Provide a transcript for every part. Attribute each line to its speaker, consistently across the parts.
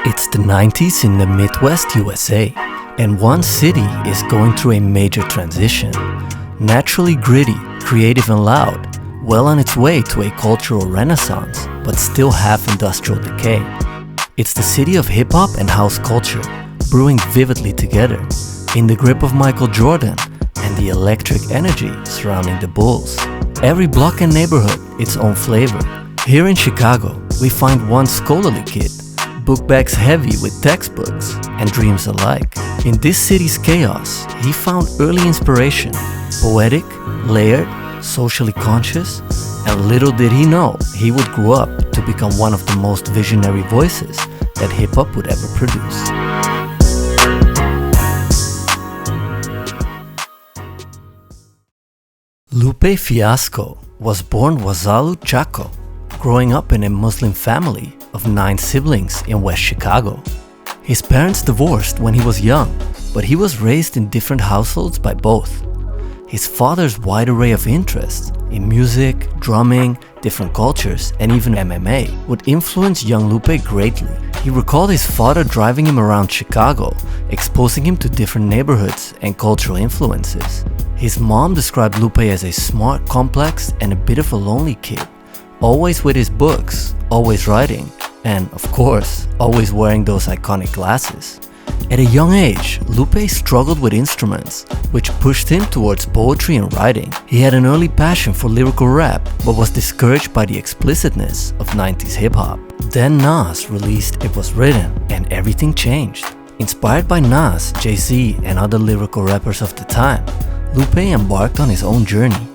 Speaker 1: It's the 90s in the Midwest USA, and one city is going through a major transition. Naturally gritty, creative and loud, well on its way to a cultural renaissance, but still half industrial decay. It's the city of hip-hop and house culture, brewing vividly together, in the grip of Michael Jordan and the electric energy surrounding the Bulls. Every block and neighborhood its own flavor. Here in Chicago, we find one scholarly kid, book bags heavy with textbooks and dreams alike. In this city's chaos, he found early inspiration, poetic, layered, socially conscious, and little did he know he would grow up to become one of the most visionary voices that hip-hop would ever produce. Lupe Fiasco was born Wazalu Chaco, growing up in a Muslim family of 9 siblings in West Chicago. His parents divorced when he was young, but he was raised in different households by both. His father's wide array of interests in music, drumming, different cultures, and even MMA would influence young Lupe greatly. He recalled his father driving him around Chicago, exposing him to different neighborhoods and cultural influences. His mom described Lupe as a smart, complex, and a bit of a lonely kid, always with his books, always writing, and of course, always wearing those iconic glasses. At a young age, Lupe struggled with instruments, which pushed him towards poetry and writing. He had an early passion for lyrical rap, but was discouraged by the explicitness of 90s hip-hop. Then Nas released It Was Written, and everything changed. Inspired by Nas, Jay-Z, and other lyrical rappers of the time, Lupe embarked on his own journey.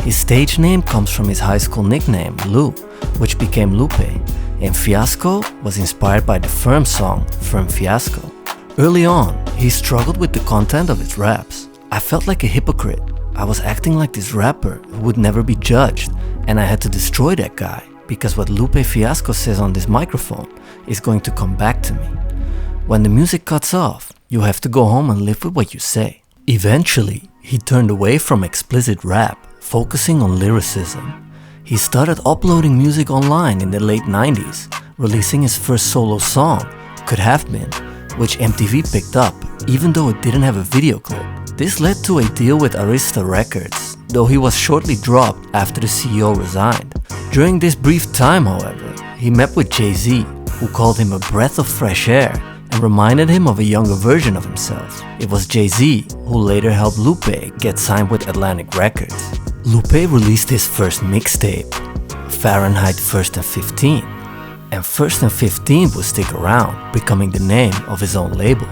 Speaker 1: His stage name comes from his high school nickname, Lou, which became Lupe, and Fiasco was inspired by the Firm song, Firm Fiasco. Early on, he struggled with the content of his raps. I felt like a hypocrite. I was acting like this rapper who would never be judged, and I had to destroy that guy, because what Lupe Fiasco says on this microphone is going to come back to me. When the music cuts off, you have to go home and live with what you say. Eventually, he turned away from explicit rap, focusing on lyricism. He started uploading music online in the late 90s, releasing his first solo song, Could Have Been, which MTV picked up, even though it didn't have a video clip. This led to a deal with Arista Records, though he was shortly dropped after the CEO resigned. During this brief time, however, he met with Jay-Z, who called him a breath of fresh air and reminded him of a younger version of himself. It was Jay-Z who later helped Lupe get signed with Atlantic Records. Lupe released his first mixtape, Fahrenheit 1st and 15, and 1st and 15 would stick around, becoming the name of his own label.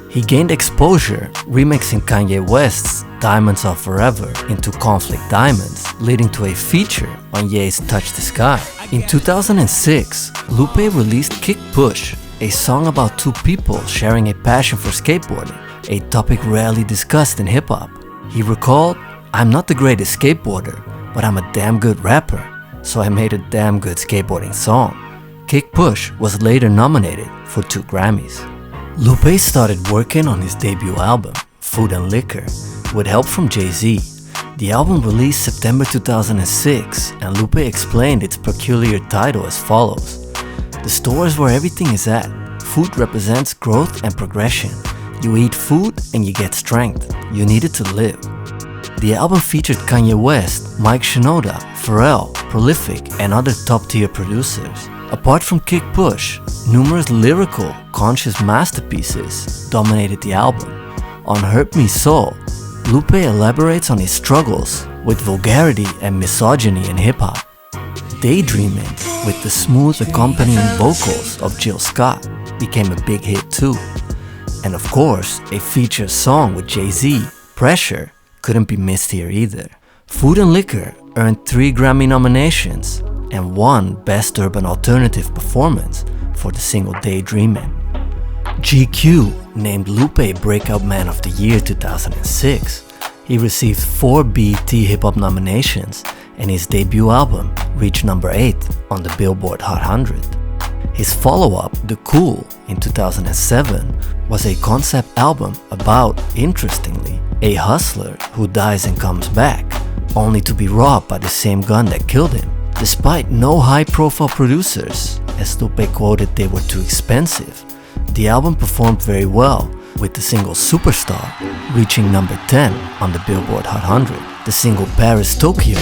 Speaker 1: He gained exposure remixing Kanye West's Diamonds Are Forever into Conflict Diamonds, leading to a feature on Ye's Touch the Sky. In 2006, Lupe released Kick Push, a song about two people sharing a passion for skateboarding, a topic rarely discussed in hip-hop. He recalled, "I'm not the greatest skateboarder, but I'm a damn good rapper, so I made a damn good skateboarding song." Kick Push was later nominated for 2 Grammys. Lupe started working on his debut album, Food and Liquor, with help from Jay-Z. The album released September 2006, and Lupe explained its peculiar title as follows. "The store is where everything is at. Food represents growth and progression. You eat food and you get strength. You need it to live." The album featured Kanye West, Mike Shinoda, Pharrell, Prolific, and other top-tier producers. Apart from Kick Push, numerous lyrical, conscious masterpieces dominated the album. On Hurt Me Soul, Lupe elaborates on his struggles with vulgarity and misogyny in hip-hop. Daydreaming, with the smooth accompanying vocals of Jill Scott, became a big hit too. And of course, a featured song with Jay-Z, Pressure, couldn't be missed here either. Food and Liquor earned 3 Grammy nominations and 1 Best Urban Alternative Performance for the single Daydreaming. GQ named Lupe Breakout Man of the Year 2006. He received 4 BET Hip Hop nominations, and his debut album reached number 8 on the Billboard Hot 100. His follow-up, The Cool, in 2007, was a concept album about, interestingly, a hustler who dies and comes back, only to be robbed by the same gun that killed him. Despite no high-profile producers as Lupe quoted they were too expensive, the album performed very well, with the single Superstar reaching number 10 on the Billboard Hot 100. The single Paris Tokyo,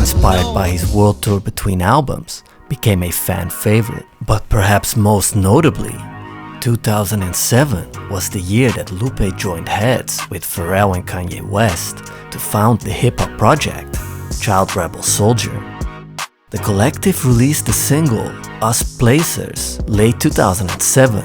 Speaker 1: inspired by his world tour between albums, became a fan favorite. But perhaps most notably, 2007 was the year that Lupe joined heads with Pharrell and Kanye West to found the hip-hop project, Child Rebel Soldier. The collective released the single Us Placers late 2007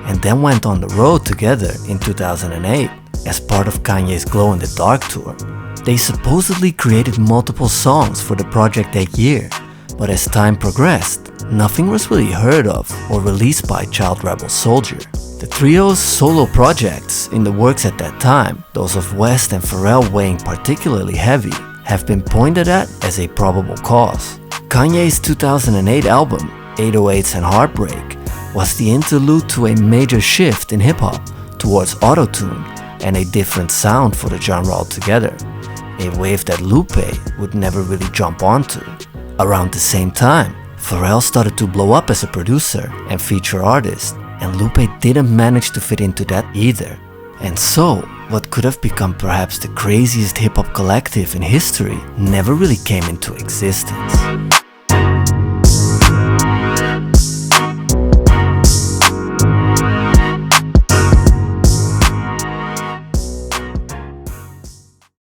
Speaker 1: and then went on the road together in 2008 as part of Kanye's Glow in the Dark tour. They supposedly created multiple songs for the project that year, but as time progressed, nothing was really heard of or released by Child Rebel Soldier. The trio's solo projects in the works at that time, those of West and Pharrell weighing particularly heavy, have been pointed at as a probable cause. Kanye's 2008 album, 808s and Heartbreak, was the interlude to a major shift in hip-hop towards autotune and a different sound for the genre altogether, a wave that Lupe would never really jump onto. Around the same time, Pharrell started to blow up as a producer and feature artist, and Lupe didn't manage to fit into that either. And so, what could have become perhaps the craziest hip-hop collective in history never really came into existence.